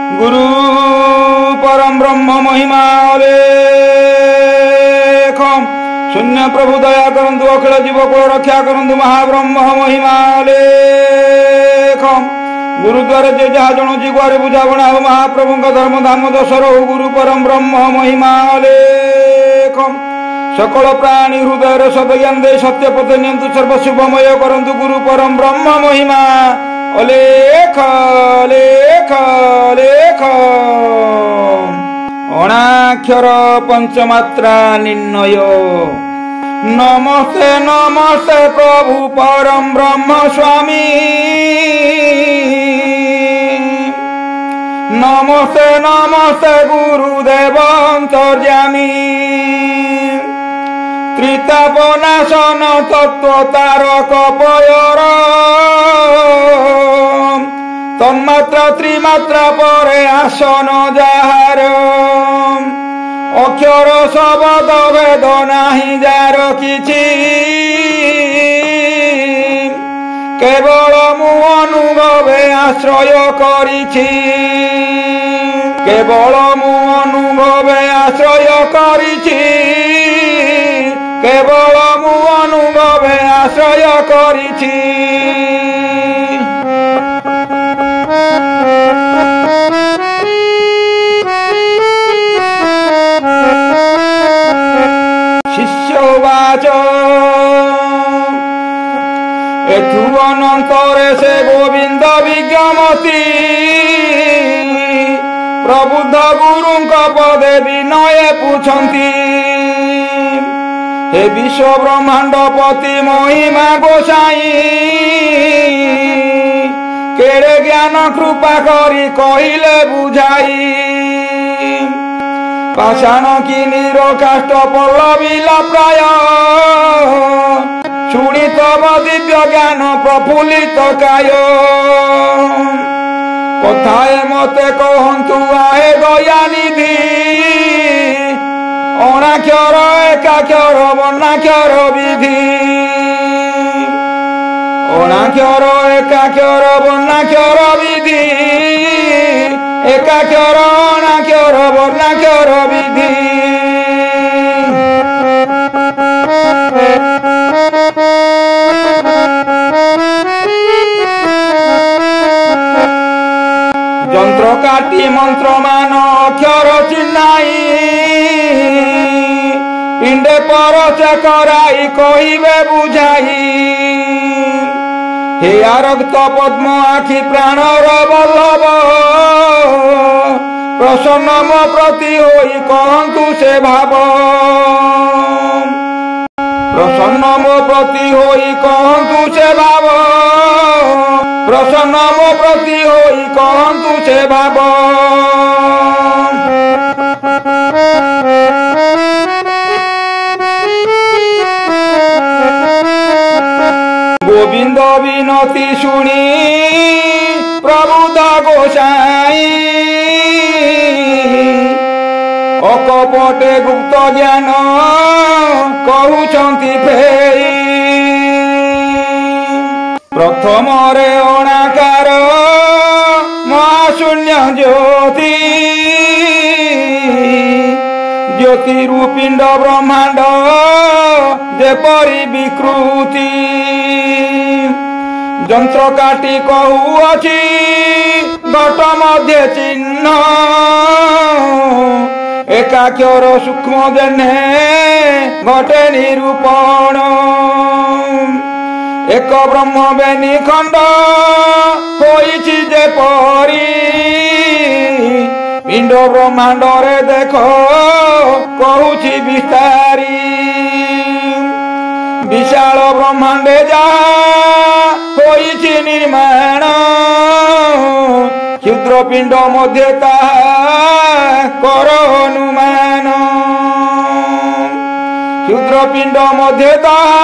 गुरु परम ब्रह्म महिमा लेख शून्य प्रभु दया करंतु अखिल जीवक रक्षा करंतु महाब्रह्म महिमा लेख गुरुद्वारे जे जहा जणुची गुआरे बुझाबणा हो महाप्रभु धर्म धाम दशर हो गुरु परम ब्रह्म महिमा लेख सकल प्राणी हृदय सदज्ञान दे सत्य पथे नियंतु सर्वशुभमय करंतु गुरु परम ब्रह्म महिमा अलेख लेख लेख अणाक्षर पंचमात्रा निर्णय नमस्ते नमस्ते प्रभु परम ब्रह्म स्वामी नमस्ते नमस्ते गुरुदेव अंतर्यामी त्रितापनाशन तत्व तारक पयर तन्मात्रा त्रिमात्रा परे आसन जार अक्षर शब्द भेद नाही जार किछि केवल मु अनुभवे आश्रय करिछि केवल मु अनुभवे आश्रय करिछि केवल मु अनुभवे आश्रय करिछि शिष्यवाच एथु अनंतरे से गोविंद विज्ञमति प्रबुद्ध गुरुंक पदे विनये पूछंती हे विश्व ब्रह्मांड पति महिमा गोसाई केड़े ज्ञान कृपा करी कहिले बुझाई पाषाण की निरकाष्ट पल्लविला प्राय शुणी तब दिव्य ज्ञान प्रफुल्लित काय कथाए मते कहंतु आहे दयानिधि अणाक्षर एकाक्षर वर्णाक्षर विधि अणाक्षर एकाक्षर वर्णाक्षर विधि एकाक्षर अणाक्षर वर्णाक्षर विधि যন্ত্র কাটি মন্ত্র মান অক্ষর চিহ্নাই পিণ্ডে পরচে করাই কহিবে বুঝাই হে রক্ত পদ্ম আখি প্রাণর বল্লভ প্রসন্ন মো প্রতি হই কহন্তু সে ভাব প্রসন্ন মো প্রতি হই কহন্তু সে ভাব प्रसन्न मो प्रति होई कहंतु से भाव गोविंद विनती शुणी प्रबुद्ध गोसाई अकपटे गुप्त ज्ञान कहउछंती फेई प्रथम रे अणाकार महाशून्य ज्योति ज्योतिरूपिंड ब्रह्मांड जेपरी विकृति যন্ত্র কাটি কহুଅছি ঘট মধ্যে চিহ্ন একাক্ষর সূক্ষ্ম জেনে ঘটে নিরূপণ এক ব্রহ্ম বেনি খণ্ড হইছি যে পরি পিণ্ড ব্রহ্মাণ্ডরে দেখ কহুছি বিস্তারি বিশাল ব্রহ্মাণ্ডে যা হইছি নির্মাণ ক্ষুদ্র পিণ্ড মধ্যে তাহা কর অনুমান ক্ষুদ্র পিণ্ড মধ্যে তাহা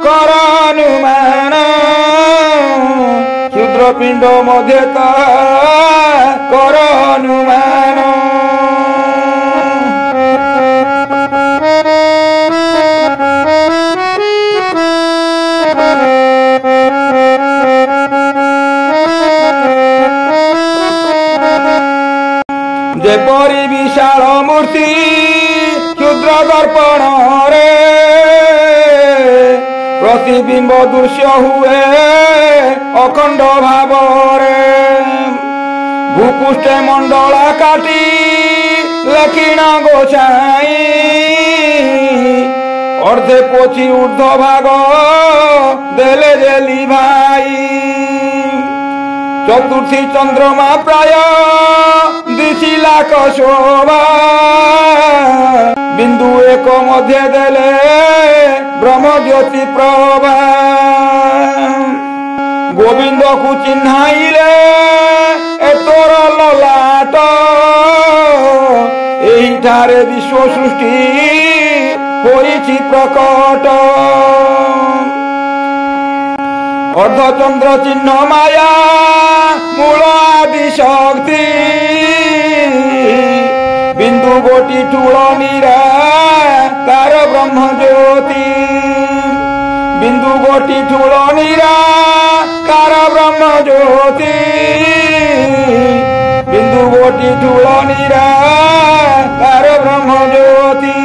কর অনুমান ক্ষুদ্র পিণ্ড মধ্যে তাহা কর অনুমান एपरी विशाल मूर्ति क्षुद्र दर्पण रे प्रतिबिंब दृश्य हुए अखंड भाव रे भूपृष्ठे मंडला काटी लक्षिण गोसाई अर्धे पोची ऊर्ध्व भाग देले जेली भाई चतुर्थी चंद्रमा प्राय दिशिलाक शोभा बिंदु एक मध्य देले ब्रह्म ज्योति प्रभा गोविंद को चिन्हाइले तोर ललाट एठारे विश्व सृष्टि होइछि प्रकट अर्धचंद्र चिन्ह माया मूल आदि शक्ति बिंदु गोटी ठूल निराकार ब्रह्म ज्योति बिंदु गोटी ठूल निराकार ब्रह्म ज्योति बिंदु गोटी ठूल निराकार ब्रह्म ज्योति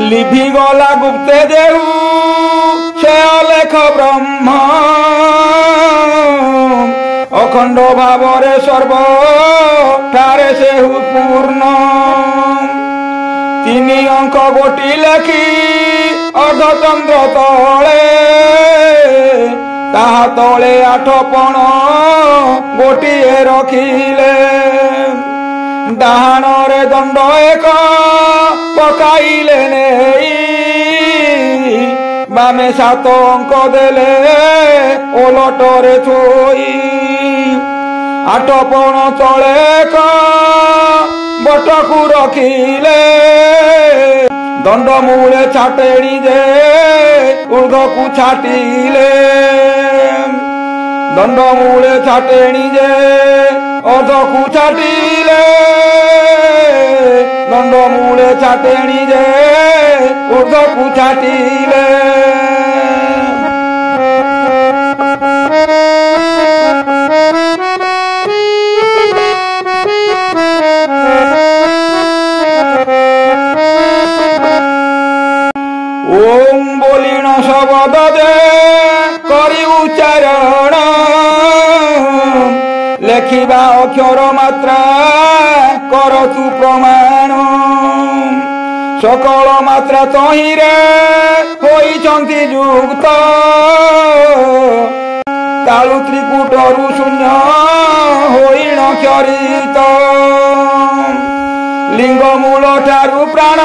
लिभि गला गुप्ते देहु से अलेख ब्रह्म अखंड भावरे सर्व ठारे सेहु पूर्ण तीन अंक गोटी लेखी अर्धचंद्र तले ताहा तले 8 पण गोटिए रखिले डाहाण रे दंड एक पकाइले नहीं बामे 7 अंक देले ओलटरे थोई 8 पण तले बटकू रखिले दंड मूले छाटेणी जे ऊर्ध्व को छाटिले दंड मूले छाटेणी जे अर्ध को छाटिले दंड मूले छाटेणी जे ऊर्ध्व को छाटिले ओम बोलिण शब्द दे करी उच्चारण लेखिबा अक्षर मात्रा करतु प्रमाण सकल मात्रा तहिरे होइछन्ति युक्त तालु त्रिकुटरु शून्य होइण क्षरित लिंग मूल ठारु प्राण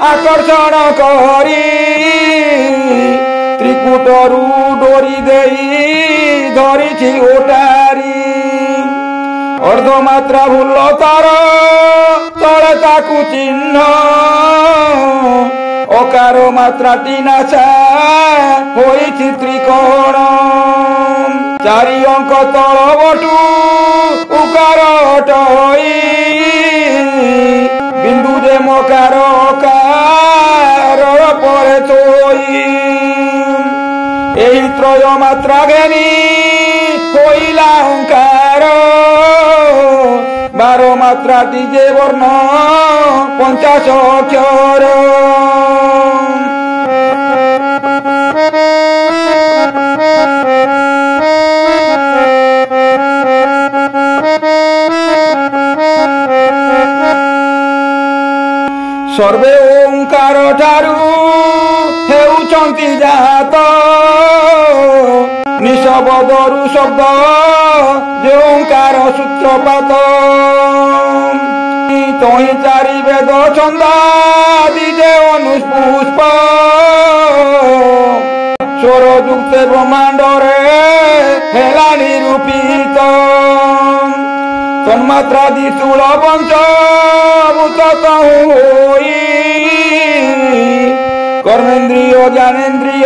आकर्षण करी त्रिकुटरु डोरी देई धरिछि ओटारी अर्धमात्रा भूल तार तले ताकु चिन्ह अकार मात्राटी नाशा होइछि त्रिकोण 4 अंक तल बटु उकार हटई बिंदु जे मकार अकार परे थोई एही त्रय मात्रा घेनी होइला ओंकार 12 मात्राटी जे वर्ण 50 अक्षर सर्वे ओंकार ठारू हेउचंती जात निशब्दरु शब्द जे ओंकार सूत्रपात तहि 4 वेद छंदादि जे अनुपुष्प स्वर युक्ते ब्रह्मांड रे हेला निरूपित तन्मात्रादि स्थूल पंचभूत होई कर्मेन्द्रिय ज्ञानेन्द्रिय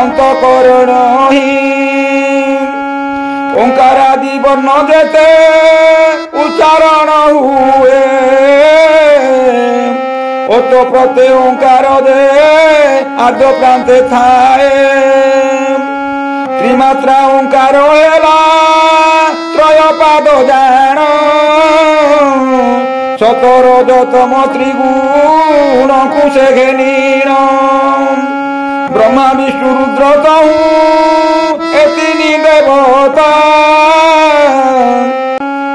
अंतःकरण ही ओंकारादि वर्ण जेते उच्चारण हुए ओतप्रते ओंकार दे आद प्रांते थाए त्रिमात्रा ओंकार हेला त्रय पाद जान सतर जतम त्रिगुण कुशे घेनीण ब्रह्मा विष्णु रुद्र तहु एतिनी देवता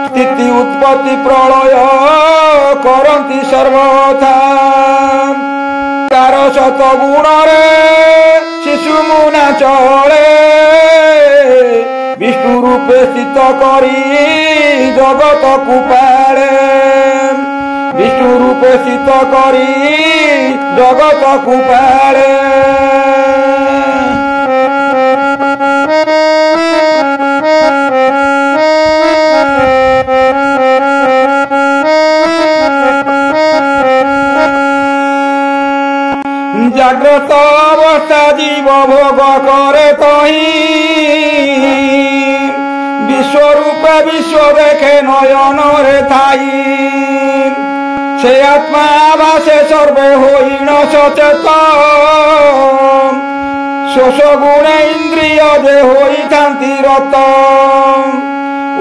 स्थिति उत्पत्ति प्रलय करन्ति सर्वथा कार शत गुण रे शिशु मुना चले विष्णु रूपे स्थित करी जगत कुपाले विष्णु रूपे स्थित करी जगत कुपाले जाग्रत अवस्था जीव भोग करे तही विश्वरूप विश्व देखे नयन रे थाई से आत्मा आभासे सर्वे होई न सचेतन शोष गुणे इंद्रिय जे होई थांती रत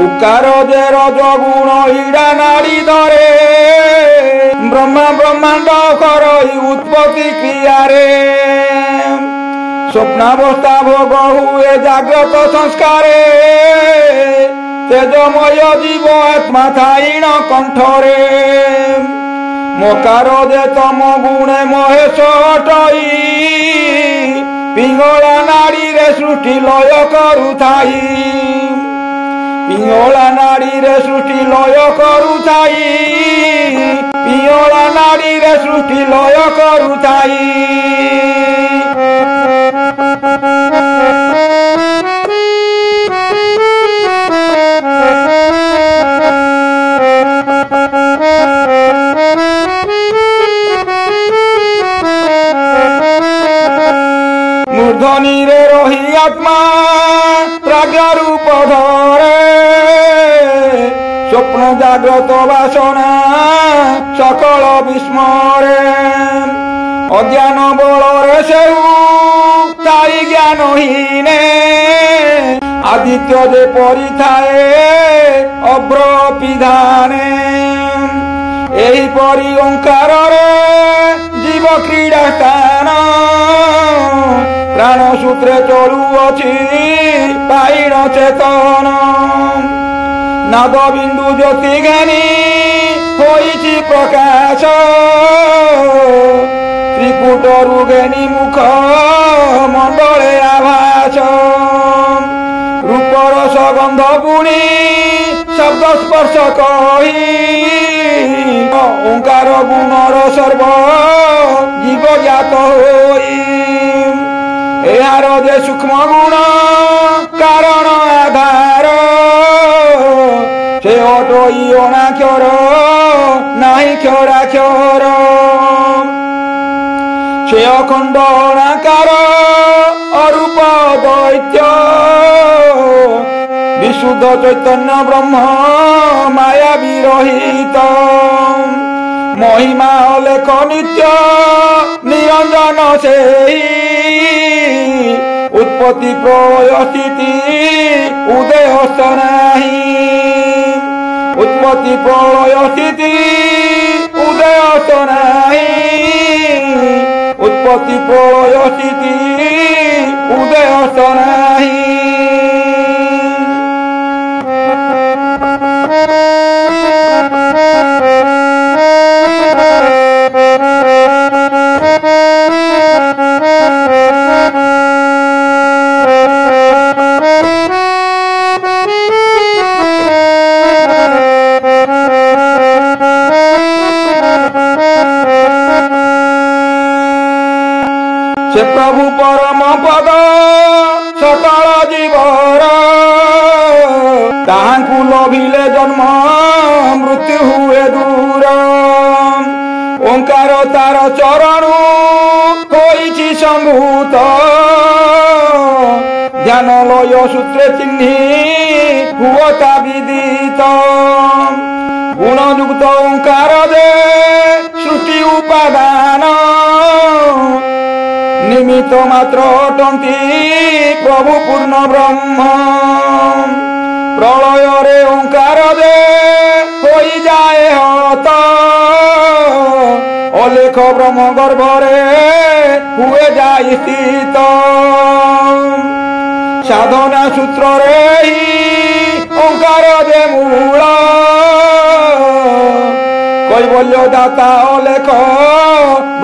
उकार जे रज गुण इड़ा नाड़ी धरे ब्रह्मा ब्रह्मांड करई उत्पत्ति क्रिया रे स्वप्नावस्था भोग हुए जाग्रत संस्कारे तेजमय जीव आत्मा थाईण कंठरे मोकार दे तम गुणे महेश हटई पिंगला नाड़ी रे सृष्टि लय करुथाई पिंगला नाड़ी रे सृष्टि लय करुथाई पिंगला नाड़ी रे सृष्टि लय करुथाई मूर्धनी रे रही आत्मा प्राज्ञ रूप धरे स्वप्न जाग्रत वासना सकल विस्मरे अज्ञान बलरे सेऊ ताई ज्ञानहीने आदित्य जे परि थाए अभ्र पिधाने एही परि ओंकार रे जीव क्रीड़ा स्थान प्राण सूत्रे चलुअछि पाइण चेतन नाद बिंदु ज्योति ज्ञानी होइछि प्रकाश त्रिकूट रुगेनी मुख मंडले आभास रूप रस गंध गुणी शब्द स्पर्श कही ओंकार गुणर सर्व जीव ज्ञात होई यार जे सूक्ष्म गुण कारण आधार से अटई अनाक्षर नाही क्षराक्षर से अखंड अनाकार अरूप दैत्य विशुद्ध चैतन्य ब्रह्म माया विरहित महिमा लेख नित्य निरंजन सेही उत्पत्ति प्रलय स्थिति उदय हस्त नाही उत्पत्ति प्रलय स्थिति उदय हस्त नाही उत्पत्ति प्रलय स्थिति उदय हस्त नाही से प्रभु परम पद सकल जीवर ताहांकु लभिले जन्म मृत्यु हुए दूर ओंकार तार चरणु होइछि सम्भूत ध्यान लय सूत्रे चिन्हि हुवता विदित गुणयुक्त ओंकार दे सृष्टि उपादान निमित्त मात्र अटंती प्रभु पूर्ण ब्रह्म प्रलय रे ओंकार दे होई जाए हत अलेख ब्रह्म गर्भ रे हुए जाए स्थित साधना सूत्र रे ही ओंकार दे मूल कैवल्य दाता अलेख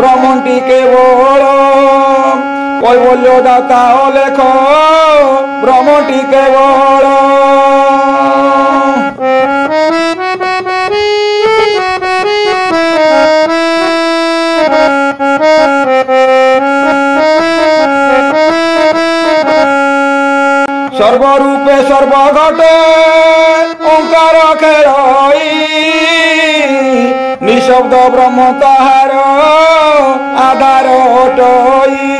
ब्रह्मटी केवल कैवल्य दाता अलेख ब्रह्मटी केवल सर्वरूपे सर्वघटे ओंकार खेलई निशब्द ब्रह्म ताहार आधार अटई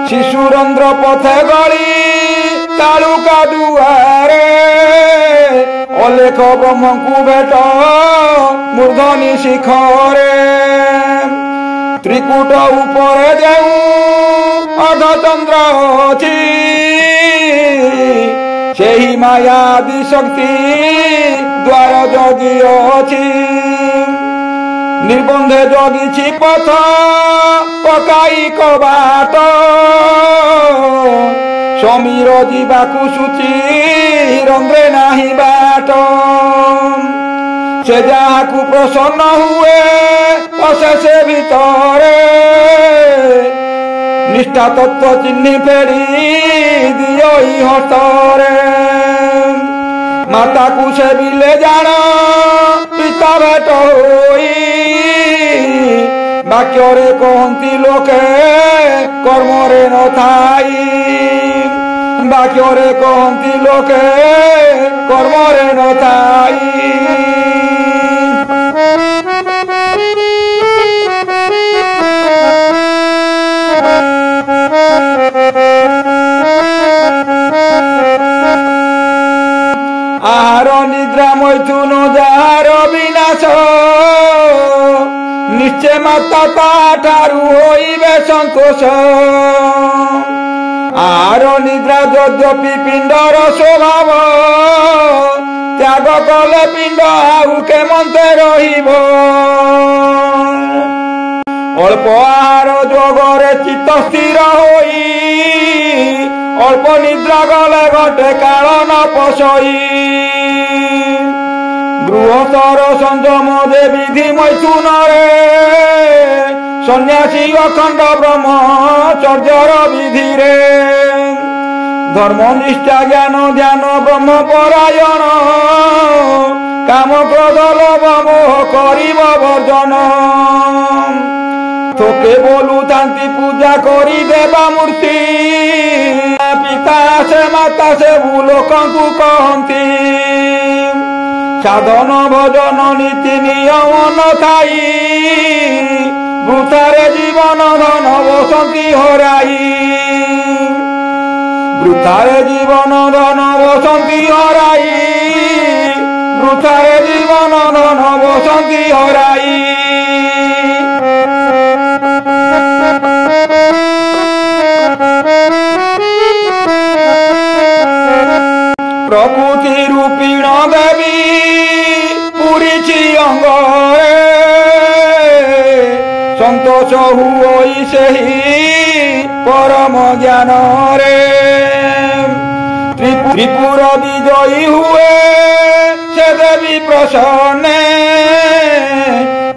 शिशुरंध्र पथे गली तालुका दुआरे अलेख ब्रह्म को भेट मूर्धनी शिखरे त्रिकूट उपरे जेऊ अर्धचंद्र अछि सेही मायादि शक्ति द्वार जगी अछि निर्बंधे जगी पथ पकाई कबाट समीर जीवाकु सूची रंध्रे नाही बाट से जाहाकु प्रसन्न हुए पशे से भितरे निष्ठा तत्व चिन्हि फेरी दियो हतरे माता को से बिले जाना पिता भेट होई वाक्य रे कहती लोके कर्म रे न थाई वाक्य रे कहती लोके कर्म रे न थाई आहार निद्रा मैथुन जार विनाश निश्चय माता ताठारु होइबे संतोष आहार निद्रा यद्यपि पिंडर स्वभाव त्याग कले पिंड आउ केमंते रहिब अल्प आहार जोगरे चित्त स्थिर होई अल्प निद्रा गले घटे काल न पशई गृहस्थर संयम दे विधि मैथुन रे सन्यासी अखंड ब्रह्मचर्यर विधि रे धर्म निष्ठा ज्ञान ध्यान ब्रह्म परायण काम क्रोध लोभ मोह करिब वर्जन थोके बोलू तांती पूजा करी देवा मूर्ति पिता से माता से लोकंकु कहती साधन भजन नीति नियम न थाई वृथारे जीवन धन बसंती हराई वृथारे जीवन धन बसंती हराई वृथारे जीवन धन बसंती हराई प्रकृति रूपीण देवी पुरीची अंगरे संतोष हुई सेही परम ज्ञान रे त्रिपुर विजयी हुए से देवी प्रसन्ने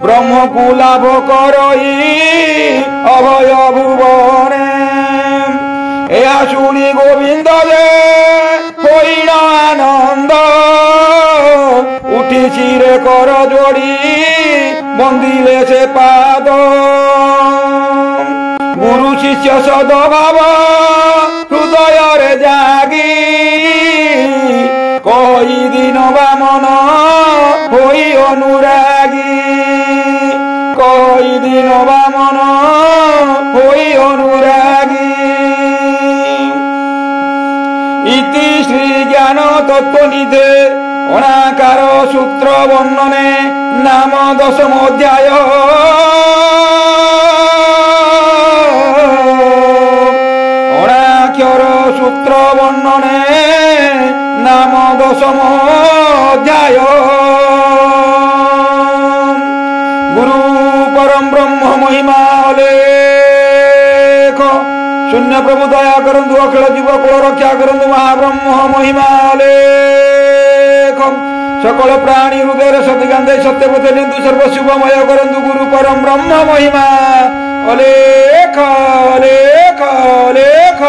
ब्रह्म को लाभ करई अभय भुवने या शुणी गोविंद दे होइण आनंद उठी चिरे कर जोड़ी बंदिले से पाद गुरु शिष्य सद्भाव हृदय रे जागी कई दिन बामन होई अनुरागी দীন বামন হই অনুরাগী। ইতি শ্রী জ্ঞান তত্ত্বনিধে অনাকার সূত্র বর্ণনে নাম দশম অধ্যায়। অনাক্ষর সূত্র বর্ণনে নাম দশম অধ্যায়। গুরু পরম ব্রহ্ম মহিমা অলেখ। শূন্য প্রভু দয়া করন্তু অখিଳ জীবকুଳ রক্ষা করন্তু মহাব্রহ্ম মহিমা অলেখ। সকল প্রাণী হৃদয়ের সদ্গান্ধে সত্যপথে নিন্তু সর্বশুভময় করন্তু গুরু পরম ব্রহ্ম মহিমা অলেখ অলেখ অলেখ।